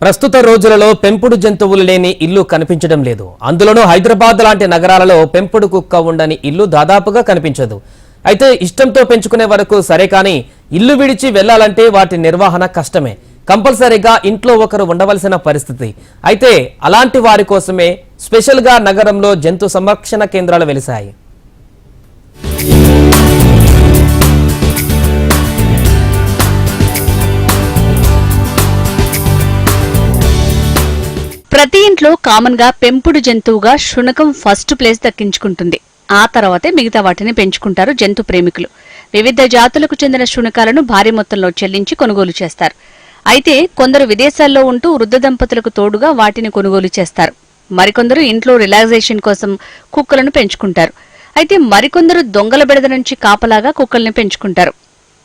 ప్రస్తుత రోజులలో పెంపుడు జంతువులు లేని ఇల్లు కనిపించడం లేదు. అందులోనూ హైదరాబాద్ లాంటి నగరాలలో పెంపుడు కుక్క ఉండని ఇల్లు దాదాపుగా కనిపించదు. అయితే ఇష్టంతో పెంచుకునే వరకు సరే, కానీ ఇల్లు విడిచి వెళ్లాలంటే వాటి నిర్వహణ కష్టమే. కంపల్సరీగా ఇంట్లో ఒకరు ఉండవలసిన పరిస్థితి. అయితే అలాంటి వారి కోసమే స్పెషల్గా నగరంలో జంతు సంరక్షణ కేంద్రాలు వెలిశాయి. ప్రతి ఇంట్లో కామన్ గా పెంపుడు జంతువుగా శునకం ఫస్ట్ ప్లేస్ దక్కించుకుంటుంది. ఆ తర్వాతే మిగతా వాటిని పెంచుకుంటారు జంతు ప్రేమికులు. వివిధ జాతులకు చెందిన శునకాలను భారీ మొత్తంలో చెల్లించి కొనుగోలు చేస్తారు. అయితే కొందరు విదేశాల్లో ఉంటూ వృద్ధ దంపతులకు తోడుగా వాటిని కొనుగోలు చేస్తారు. మరికొందరు ఇంట్లో రిలాక్సేషన్ కోసం కుక్కలను పెంచుకుంటారు. అయితే మరికొందరు దొంగల బెడద నుంచి కాపలాగా కుక్కల్ని పెంచుకుంటారు.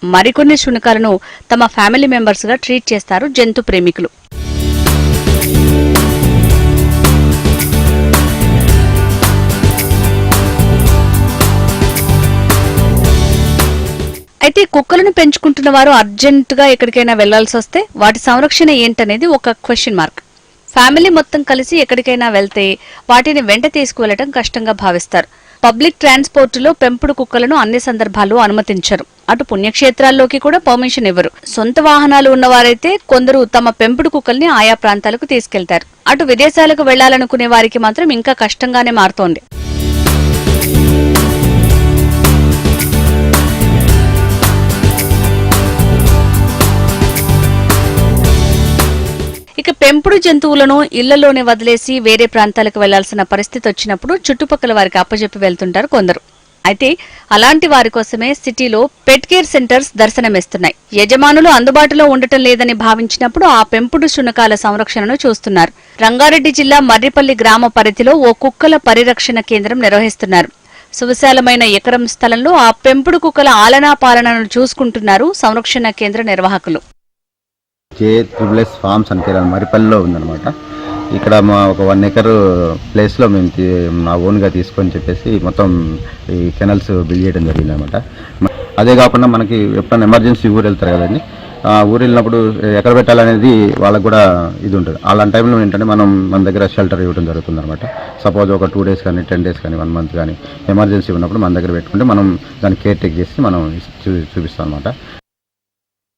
మరికొన్ని శునకాలను తమ ఫ్యామిలీ మెంబర్స్ గా ట్రీట్ చేస్తారు జంతు ప్రేమికులు. అయితే కుక్కలను పెంచుకుంటున్న వారు అర్జెంటుగా ఎక్కడికైనా వెళ్లాల్సి వస్తే వాటి సంరక్షణ ఏంటనేది ఒక క్వశ్చన్ మార్క్. ఫ్యామిలీ మొత్తం కలిసి ఎక్కడికైనా వెళ్తే వాటిని వెంట తీసుకువెళ్లడం కష్టంగా భావిస్తారు. పబ్లిక్ ట్రాన్స్పోర్టులో పెంపుడు కుక్కలను అన్ని సందర్భాల్లో అనుమతించరు. అటు పుణ్యక్షేత్రాల్లోకి కూడా పర్మిషన్ ఇవ్వరు. సొంత వాహనాలు ఉన్నవారైతే కొందరు తమ పెంపుడు కుక్కల్ని ఆయా ప్రాంతాలకు తీసుకెళ్తారు. అటు విదేశాలకు వెళ్లాలనుకునే వారికి మాత్రం ఇంకా కష్టంగానే మారుతోంది. ఇక పెంపుడు జంతువులను ఇళ్లలోనే వదిలేసి వేరే ప్రాంతాలకు వెళ్లాల్సిన పరిస్థితి వచ్చినప్పుడు చుట్టుపక్కల వారికి అప్పజెప్పి వెళ్తుంటారు కొందరు. అయితే అలాంటి వారి కోసమే సిటీలో పెట్ కేర్ సెంటర్స్ దర్శనమిస్తున్నాయి. యజమానులు అందుబాటులో ఉండటం లేదని భావించినప్పుడు ఆ పెంపుడు శునకాల సంరక్షణను చూస్తున్నారు. రంగారెడ్డి జిల్లా మర్రిపల్లి గ్రామ పరిధిలో ఓ కుక్కల పరిరక్షణ కేంద్రం నిర్వహిస్తున్నారు. సువిశాలమైన ఎకరం స్థలంలో ఆ పెంపుడు కుక్కల ఆలనా పాలనను చూసుకుంటున్నారు సంరక్షణ కేంద్ర నిర్వాహకులు. JSS ఫార్మ్స్ అని పేరు మరిపల్లిలో ఉందన్నమాట. ఇక్కడ మా ఒక 1 ఎకర్ ప్లేస్లో మేము నా ఓన్గా తీసుకొని చెప్పేసి మొత్తం ఈ కెనల్స్ బిల్డ్ చేయడం జరిగింది అనమాట. అదే కాకుండా మనకి ఎప్పుడైనా ఎమర్జెన్సీ ఊరు వెళ్తారు కదండి, ఆ ఊరు వెళ్ళినప్పుడు ఎక్కడ పెట్టాలనేది వాళ్ళకు కూడా ఇది ఉంటుంది. అలాంటి టైంలో ఏంటంటే మన దగ్గర షెల్టర్ ఇవ్వడం జరుగుతుంది అనమాట. సపోజ్ ఒక 2 days కానీ 10 days కానీ 1 month కానీ ఎమర్జెన్సీ ఉన్నప్పుడు మన దగ్గర పెట్టుకుంటే మనం దాన్ని కేర్ టేక్ చేసి మనం చూపిస్తాం అనమాట.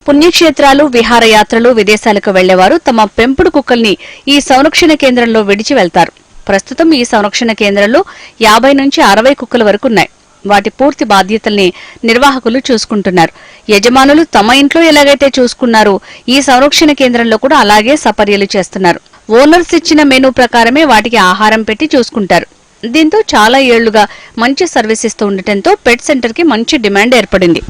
పుణ్యక్షేత్రాలు, విహారయాత్రలు, విదేశాలకు వెళ్లేవారు తమ పెంపుడు కుక్కల్ని ఈ సంరక్షణ కేంద్రంలో విడిచి వెళ్తారు. ప్రస్తుతం ఈ సంరక్షణ కేంద్రంలో 50 నుంచి 60 కుక్కల వరకు ఉన్నాయి. వాటి పూర్తి బాధ్యతల్ని నిర్వాహకులు చూసుకుంటున్నారు. యజమానులు తమ ఇంట్లో ఎలాగైతే చూసుకున్నారో ఈ సంరక్షణ కేంద్రంలో కూడా అలాగే సపర్యలు చేస్తున్నారు. ఓనర్స్ ఇచ్చిన మెనూ ప్రకారమే వాటికి ఆహారం పెట్టి చూసుకుంటారు. దీంతో చాలా ఏళ్లుగా మంచి సర్వీస్ ఇస్తూ ఉండటంతో పెట్ సెంటర్ కి మంచి డిమాండ్ ఏర్పడింది.